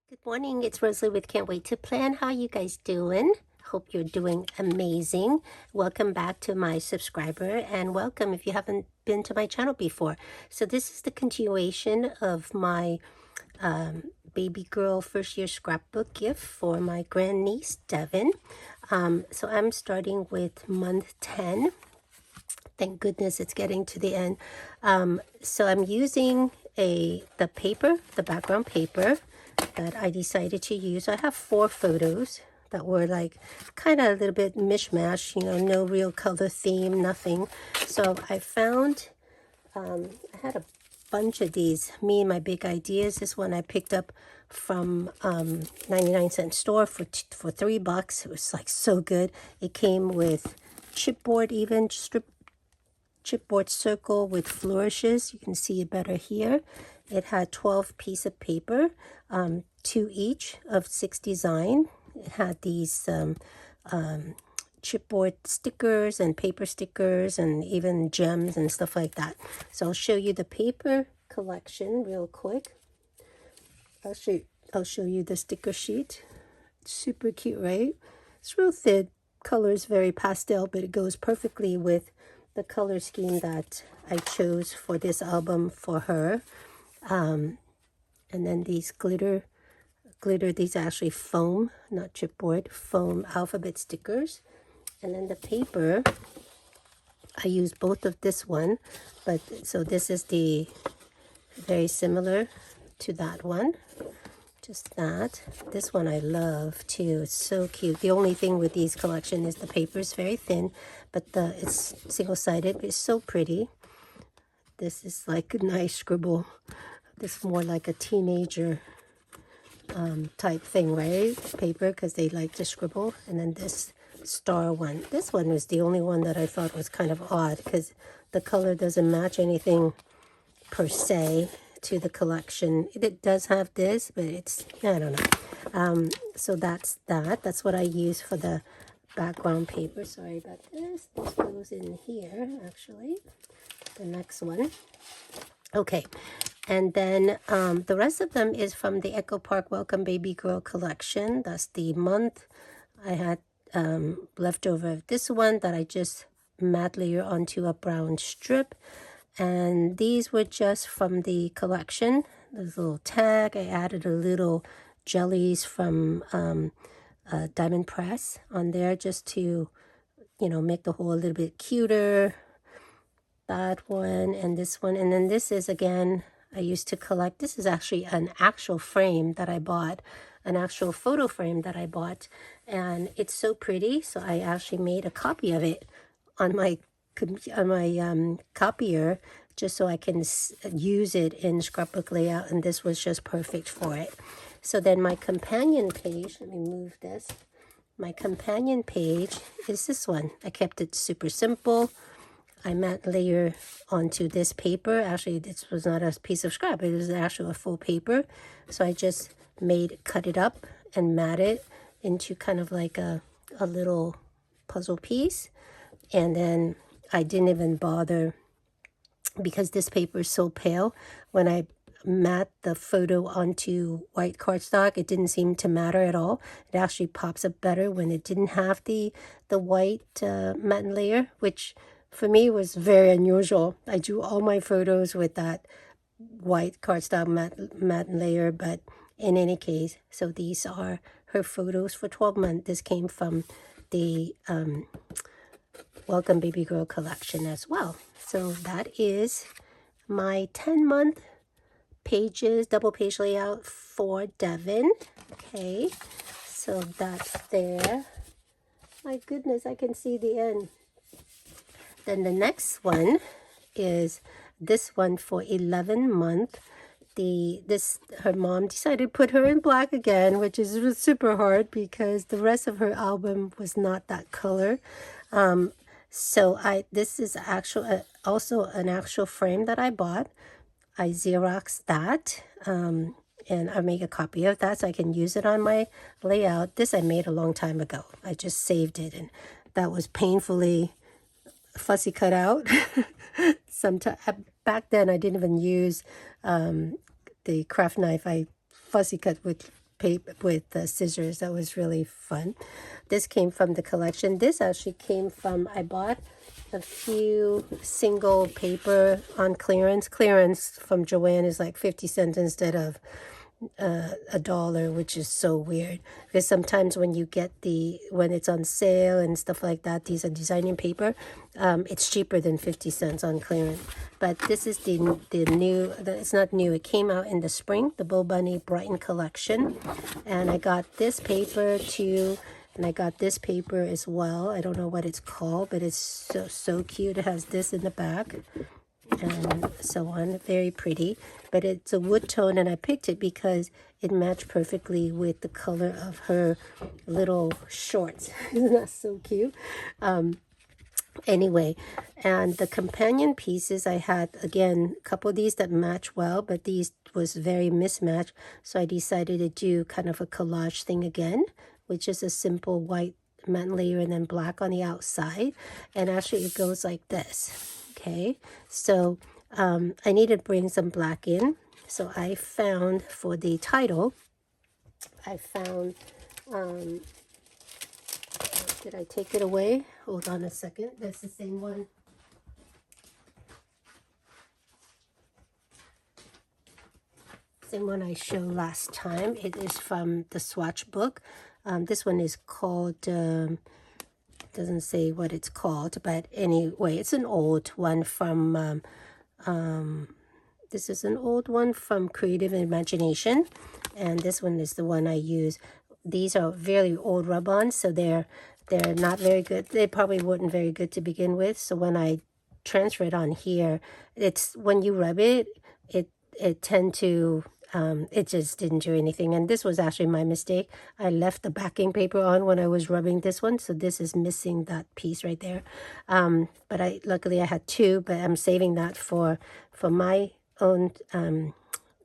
Good morning, it's Rosalie with Can't Wait to Plan. How you guys doing? Hope you're doing amazing. Welcome back to my subscriber and welcome if you haven't been to my channel before. So this is the continuation of my baby girl first year scrapbook gift for my grandniece Devin. So I'm starting with month 10. Thank goodness it's getting to the end. So I'm using the background paper that I decided to use. I have 4 photos that were like kind of a little bit mishmash, you know, no real color theme, nothing. So I found, I had a bunch of these, Me and My Big Ideas. This one I picked up from 99-cent store for $3. It was like so good. It came with chipboard, even chipboard circle with flourishes. You can see it better here. It had 12 pieces of paper, 2 each of 6 design. It had these chipboard stickers and paper stickers and even gems and stuff like that. So I'll show you the paper collection real quick. I'll show you the sticker sheet. Super cute, right? It's real thin. Color is very pastel, but it goes perfectly with the color scheme that I chose for this album for her. And then these glitter, these are actually foam, not chipboard, foam alphabet stickers. And then the paper, I used both of this one, but so this is the very similar to that one. Just that. This one I love too. It's so cute. The only thing with these collection is the paper is very thin, but it's single-sided. It's so pretty. This is like a nice scribble. This is more like a teenager type thing, right? Paper, because they like to scribble. And then this star one. This one was the only one that I thought was kind of odd because the color doesn't match anything per se to the collection. It does have this, but it's, I don't know. So that's that. That's what I use for the background paper. Sorry about this. This goes in here, actually. The next one. Okay. And then the rest of them is from the Echo Park Welcome Baby Girl collection. That's the month. I had leftover of this one that I just matte layer onto a brown strip. And these were just from the collection. There's a little tag. I added a little jellies from Diamond Press on there just to, you know, make the whole a little bit cuter. That one and this one. And then this is, again, I used to collect. This is actually an actual frame that I bought, an actual photo frame that I bought. And it's so pretty. So I actually made a copy of it on my copier just so I can use it in scrapbook layout, and this was just perfect for it. So then my companion page, let me move this. My companion page is this one. I kept it super simple. I matte layer onto this paper. Actually, this was not a piece of scrap. It was actually a full paper. So I just cut it up and matte it into kind of like a little puzzle piece. And then I didn't even bother because this paper is so pale. When I matte the photo onto white cardstock, it didn't seem to matter at all. It actually pops up better when it didn't have the white matte layer, which for me was very unusual. I do all my photos with that white cardstock matte layer, but in any case, so these are her photos for 12 months. This came from the Welcome Baby Girl collection as well. So that is my 10-month pages, double page layout for Devin. Okay, so that's there. My goodness, I can see the end. Then the next one is this one for 11 month. Her mom decided to put her in black again, which is super hard because the rest of her album was not that color. So this is also an actual frame that I bought. I Xeroxed that, and I make a copy of that so I can use it on my layout. This I made a long time ago. I just saved it, and that was painfully fussy cut out. Sometimes back then I didn't even use the craft knife. I fussy cut with paper with scissors. That was really fun. This came from the collection. This actually came from, I bought a few single paper on clearance. Clearance from Joann is like 50 cents instead of $1, which is so weird, because sometimes when you get when it's on sale and stuff like that, these are designing paper, it's cheaper than 50 cents on clearance. But this is the new, it's not new, it came out in the spring, the Bo Bunny Brighton collection, and I got this paper too, and I got this paper as well. I don't know what it's called, but it's so cute. It has this in the back and so on. Very pretty, but it's a wood tone, and I picked it because it matched perfectly with the color of her little shorts. Isn't that so cute? Anyway, and the companion pieces, I had again a couple of these that match well, but these was very mismatched, so I decided to do kind of a collage thing again, which is a simple white matte layer and then black on the outside, and actually it goes like this. Okay, so I need to bring some black in, so I found for the title, I found did I take it away? Hold on a second. That's the same one. Same one I showed last time. It is from the Swatch book. This one is called, doesn't say what it's called, but anyway, it's an old one from, this is an old one from Creative Imagination, and this one is the one I use. These are very old rub-ons, so they're not very good. They probably weren't very good to begin with. So when I transfer it on here, it's when you rub it, it tend to it just didn't do anything. And this was actually my mistake. I left the backing paper on when I was rubbing this one, so this is missing that piece right there. But luckily I had two, but I'm saving that for my own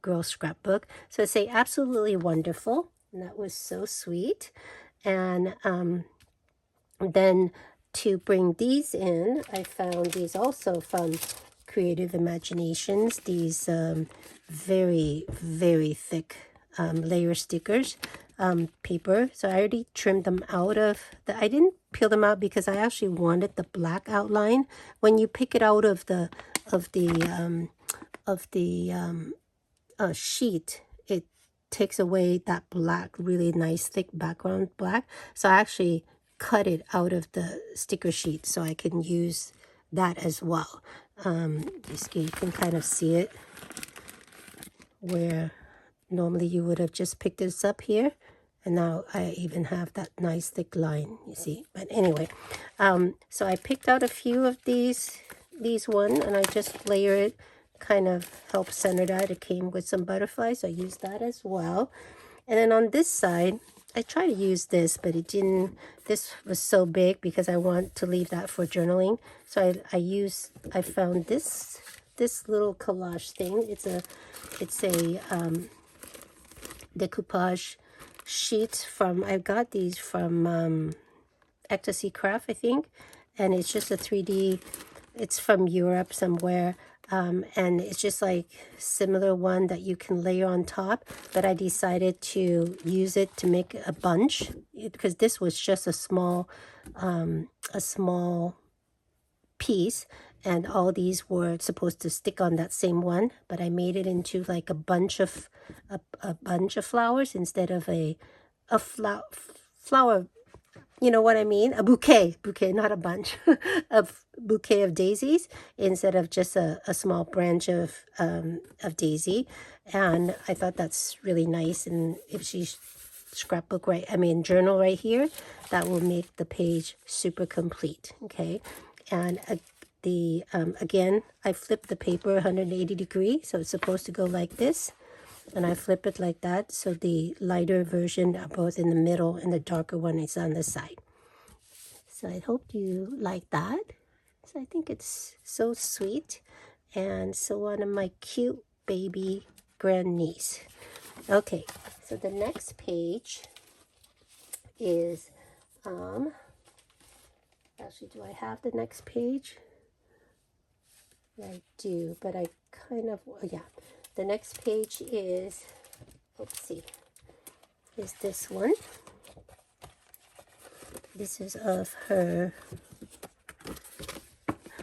girl scrapbook. So it say absolutely wonderful, and that was so sweet. And then to bring these in, I found these also from Creative Imaginations, these very, very thick layer stickers paper. So I already trimmed them out of I didn't peel them out because I actually wanted the black outline. When you pick it out of the sheet, it takes away that black, really nice thick background black. So I actually cut it out of the sticker sheet so I can use that as well. You can kind of see it where normally you would have just picked this up here, and now I even have that nice thick line, you see. But anyway, so I picked out a few of these one, and I just layer it, kind of help center that. It came with some butterflies, so I used that as well. And then on this side, I tried to use this, but it didn't. This was so big because I want to leave that for journaling. So I found this little collage thing. It's a decoupage sheet from, I got these from Ecstasy Craft, I think, and it's just a 3D. It's from Europe somewhere. And it's just like similar one that you can layer on top, but I decided to use it to make a bunch because this was just a small piece, and all these were supposed to stick on that same one, but I made it into like a bunch of flowers instead of a flower. You know what I mean? A bouquet, not a bunch, a bouquet of daisies instead of just a small branch of daisy. And I thought that's really nice. And if she's journal right here, that will make the page super complete. Okay. And again, I flipped the paper 180 degrees, so it's supposed to go like this. And I flip it like that, so the lighter version are both in the middle and the darker one is on the side. So I hope you like that. So I think it's so sweet, and so one of my cute baby grandniece. Okay, so the next page is actually, do I have the next page? I do, but I kind of, yeah. The next page is, let's see, is this one. This is of her.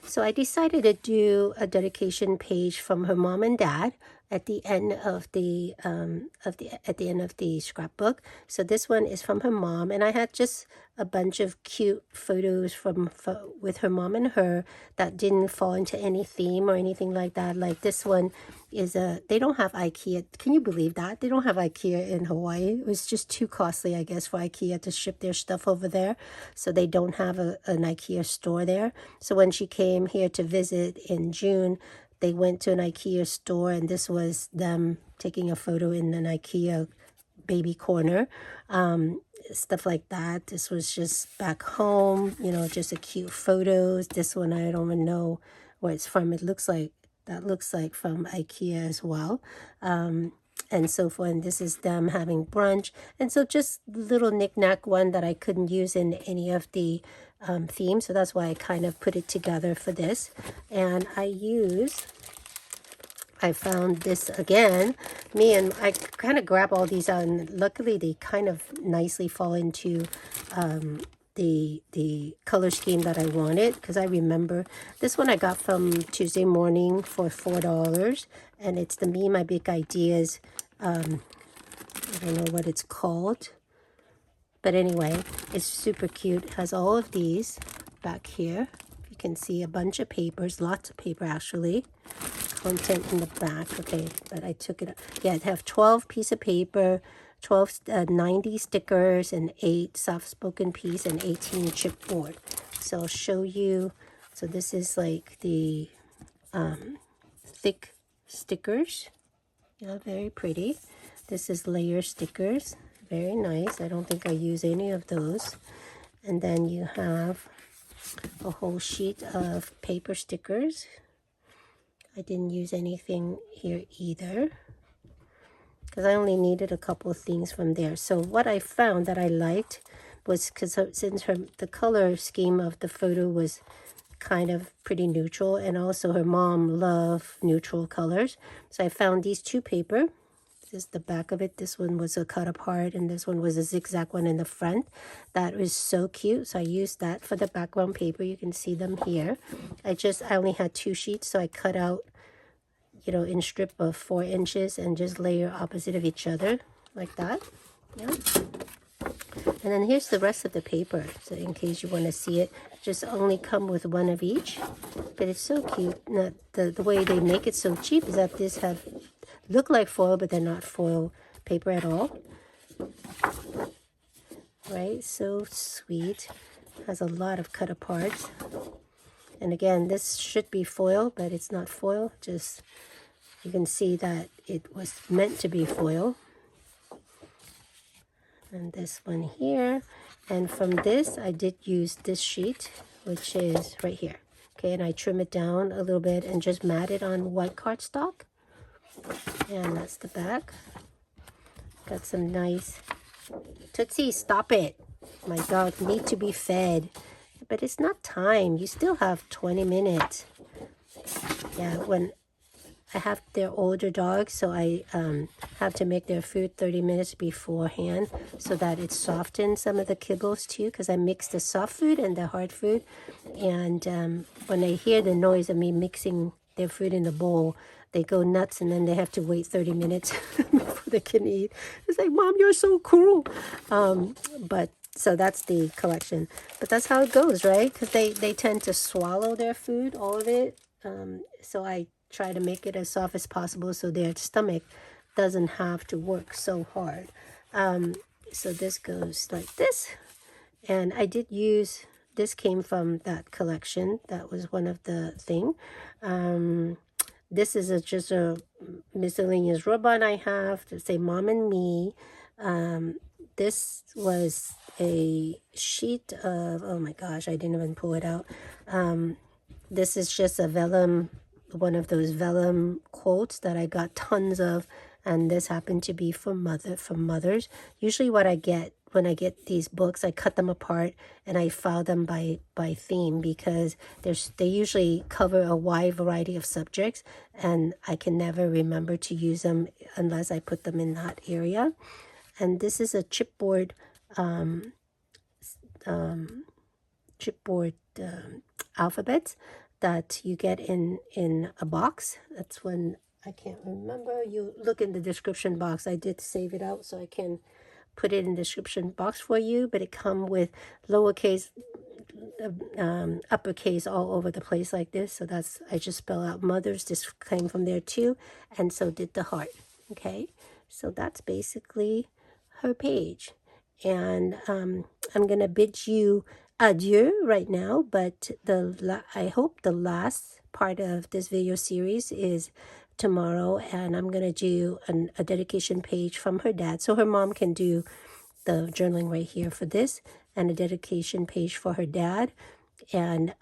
So I decided to do a dedication page from her mom and dad at the end of the end of the scrapbook. So this one is from her mom, and I had just a bunch of cute photos with her mom and her that didn't fall into any theme or anything like that. Like this one is they don't have IKEA. Can you believe that? They don't have IKEA in Hawaii. It was just too costly, I guess, for IKEA to ship their stuff over there. So they don't have an IKEA store there. So when she came here to visit in June, they went to an IKEA store, and this was them taking a photo in an IKEA baby corner, stuff like that. This was just back home, you know, just a cute photos. This one, I don't even know where it's from. It looks like, that looks like from IKEA as well. And so forth. And this is them having brunch. And so just little knick-knack one that I couldn't use in any of the themes. So that's why I kind of put it together for this. And I found this again. I kind of grab all these out, and luckily they kind of nicely fall into the color scheme that I wanted, because I remember this one I got from Tuesday Morning for $4, and it's the Me My Big Ideas. I don't know what it's called, but anyway, it's super cute. It has all of these back here. You can see a bunch of papers, lots of paper actually. Content in the back. Okay, but I took it. Yeah, it have 12 piece of paper, 90 stickers, and 8 soft-spoken piece, and 18 chipboard. So I'll show you. So this is like the thick stickers. Yeah, very pretty. This is layer stickers. Very nice. I don't think I use any of those. And then you have a whole sheet of paper stickers. I didn't use anything here either, because I only needed a couple of things from there. So what I found that I liked was, because since the color scheme of the photo was kind of pretty neutral, and also her mom loved neutral colors, so I found these two paper. This is the back of it. This one was a cut apart, and this one was a zigzag one in the front. That was so cute. So I used that for the background paper. You can see them here. I only had 2 sheets, so I cut out, you know, in strip of 4 inches and just layer opposite of each other like that. Yeah. And then here's the rest of the paper. So in case you want to see it, just only come with 1 of each. But it's so cute. Now, the way they make it so cheap is that this look like foil, but they're not foil paper at all. Right? So sweet. Has a lot of cut aparts. And again, this should be foil, but it's not foil. Just, you can see that it was meant to be foil. And this one here. And from this, I did use this sheet, which is right here. Okay, and I trim it down a little bit and just mat it on white cardstock. And that's the back. Got some nice... Tootsie, stop it. My dog need to be fed. But it's not time. You still have 20 minutes. Yeah, when I have their older dogs, so I have to make their food 30 minutes beforehand so that it softens some of the kibbles too, because I mix the soft food and the hard food. And when they hear the noise of me mixing their food in the bowl, they go nuts, and then they have to wait 30 minutes before they can eat. It's like, Mom, you're so cruel. But so that's the collection. But that's how it goes, right? Because they tend to swallow their food, all of it. So I try to make it as soft as possible so their stomach doesn't have to work so hard. So this goes like this. And I did use, this came from that collection. That was one of the thing. This is just a miscellaneous ribbon I have to say Mom and Me. This was a sheet of, oh my gosh, I didn't even pull it out. This is just a vellum, one of those vellum quotes that I got tons of, and this happened to be from mothers. Usually what I get when I get these books, I cut them apart and I file them by theme, because they usually cover a wide variety of subjects, and I can never remember to use them unless I put them in that area. and this is a chipboard chipboard alphabet that you get in a box. That's when I can't remember. You look in the description box. I did save it out so I can put it in the description box for you, but it come with lowercase, uppercase all over the place like this. So that's, I just spell out mothers. This came from there too, and so did the heart. Okay, so that's basically her page, and I'm gonna bid you adieu right now, but I hope the last part of this video series is tomorrow, and I'm gonna do a dedication page from her dad, so her mom can do the journaling right here for this, and a dedication page for her dad, and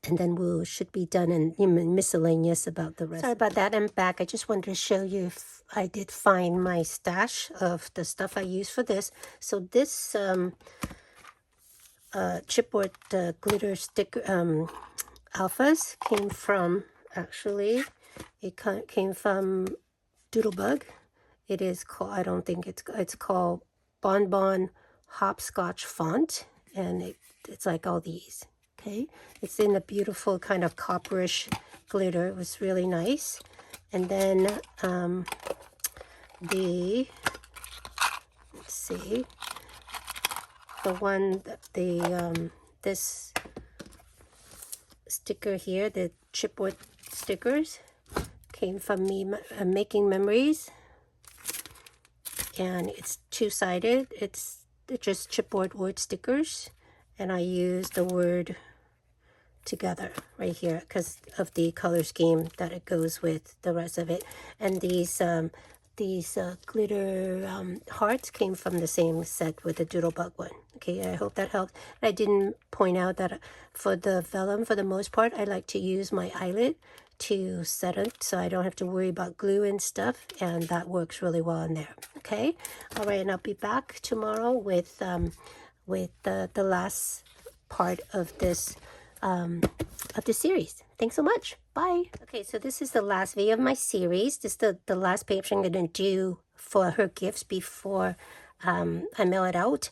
then we should be done and miscellaneous about the rest. Sorry about that, I'm back. I just wanted to show you if I did find my stash of the stuff I use for this. So this chipboard glitter sticker alphas came from, actually, it came from Doodlebug. It is called, I don't think it's called Bonbon Hopscotch font, and it's like all these. Okay, it's in a beautiful kind of copperish glitter. It was really nice. And then let's see, the one, this sticker here, the chipboard stickers, came from me making memories, and it's two-sided. It's just chipboard word stickers, and I use the word together right here because of the color scheme that it goes with the rest of it. And these glitter hearts came from the same set with the Doodlebug one. Okay, I hope that helped. I didn't point out that for the vellum, for the most part, I like to use my eyelet to set it so I don't have to worry about glue and stuff, and that works really well in there. Okay, all right, and I'll be back tomorrow with the last part of this series. Thanks so much. Bye. Okay, so this is the last video of my series. This is the last page I'm going to do for her gifts before I mail it out.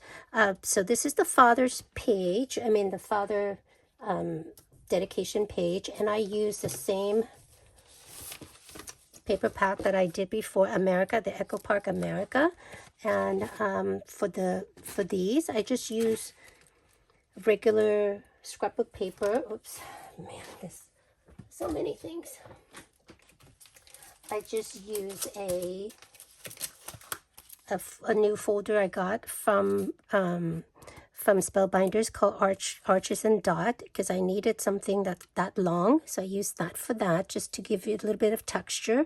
So this is the father's page. I mean the father dedication page, and I use the same paper pack that I did before, America, the Echo Park America. And for these, I just use regular scrapbook paper. Oops, man, there's so many things. I just use a new folder I got from Spellbinders called Arches and Dot, because I needed something that long, so I used that for that, just to give you a little bit of texture.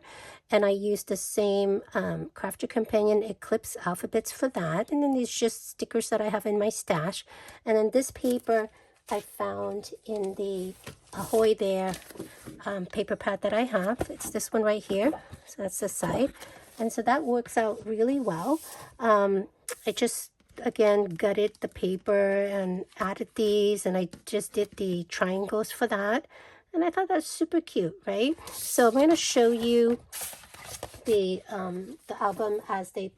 And I used the same Crafter Companion Eclipse alphabets for that. And then these just stickers that I have in my stash. And then this paper I found in the AHOY there paper pad that I have. It's this one right here. So that's the side. And so that works out really well. I just, again, gutted the paper and added these, and I just did the triangles for that. And I thought that's super cute, right? So I'm going to show you the album as they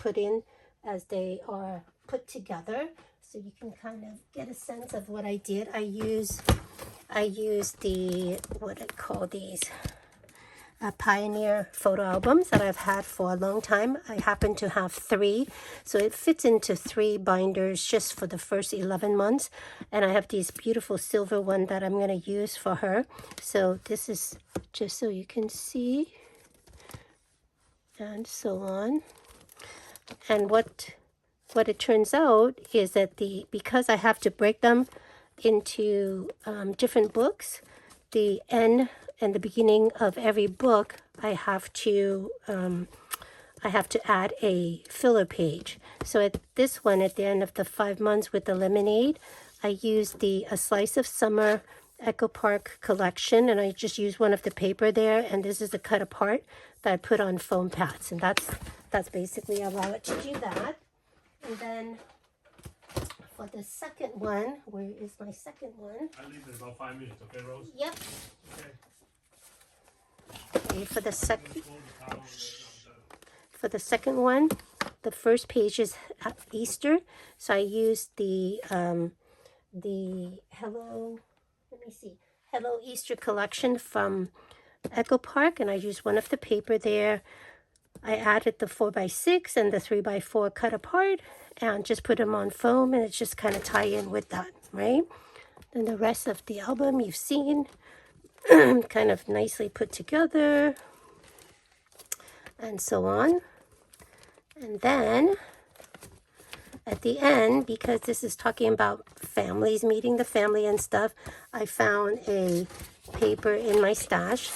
are put together, so you can kind of get a sense of what I did. I used the, what I call these, Pioneer photo albums that I've had for a long time. I happen to have 3, so it fits into 3 binders just for the first 11 months. And I have these beautiful silver one that I'm going to use for her. So this is just so you can see, and so on. And what it turns out is that because I have to break them into different books, the end and the beginning of every book, I have to add a filler page. So at this one, at the end of the 5 months with the lemonade, I used A Slice of Summer Echo Park collection, and I just used one of the paper there, and this is the cut apart that I put on foam pads, and that's basically allow it to do that. And then for the second one, where is my second one? I'll leave it about 5 minutes, okay, Rose? Yep. Okay. Okay, for the second one, the first page is Easter, so I used the Hello, let me see, Hello Easter collection from Echo Park, and I used one of the paper there. I added the 4x6 and the 3x4 cut apart and just put them on foam, and it's just kind of tie in with that, right? Then the rest of the album you've seen, kind of nicely put together and so on. And then at the end, because this is talking about families, meeting the family and stuff, I found a paper in my stash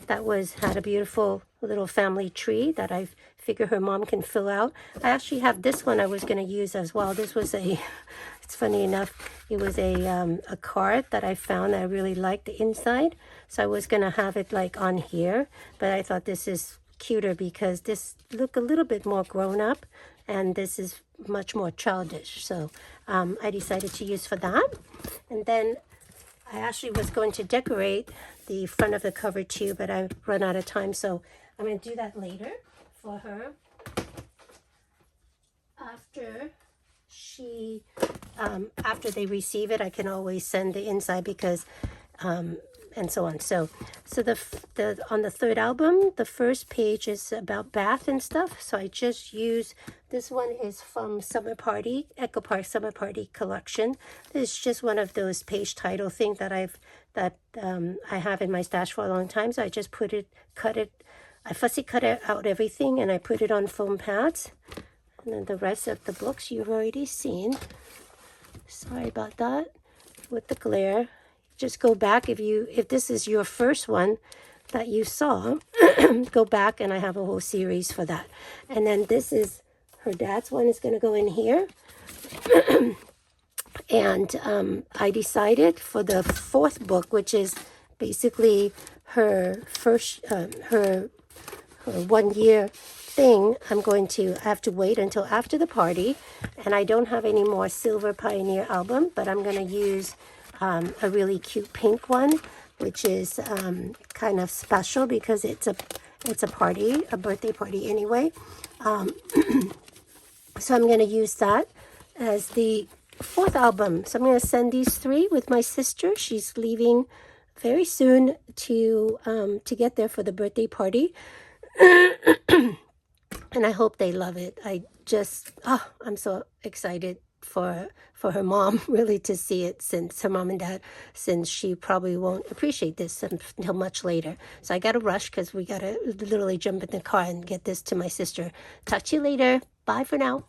that had a beautiful little family tree that I figure her mom can fill out. I actually have this one I was going to use as well. This was it's funny enough, it was a card that I found that I really liked the inside. So I was going to have it like on here, but I thought this is cuter because this look a little bit more grown up and this is much more childish. So I decided to use for that. And then I actually was going to decorate the front of the cover too, but I've run out of time, so I'm going to do that later for her. After they receive it, I can always send the inside because and so on. So on the third album, the first page is about bath and stuff. So I just use, this one is from Summer Party, Echo Park Summer Party collection. This is just one of those page title things that I have in my stash for a long time. So I just I fussy cut out everything and I put it on foam pads. And then the rest of the books you've already seen. Sorry about that with the glare. Just go back if this is your first one that you saw, go back and I have a whole series for that. And then this is her dad's one is going to go in here. And I decided for the fourth book, which is basically her first, her 1 year thing, I have to wait until after the party. And I don't have any more Silver Pioneer album, but I'm going to use a really cute pink one, which is kind of special because it's a party, a birthday party anyway. So I'm going to use that as the fourth album. So I'm going to send these three with my sister. She's leaving very soon to get there for the birthday party. And I hope they love it. I'm so excited for her mom really to see it, since her mom and dad, since she probably won't appreciate this until much later. So I got to rush because we got to literally jump in the car and get this to my sister. Talk to you later. Bye for now.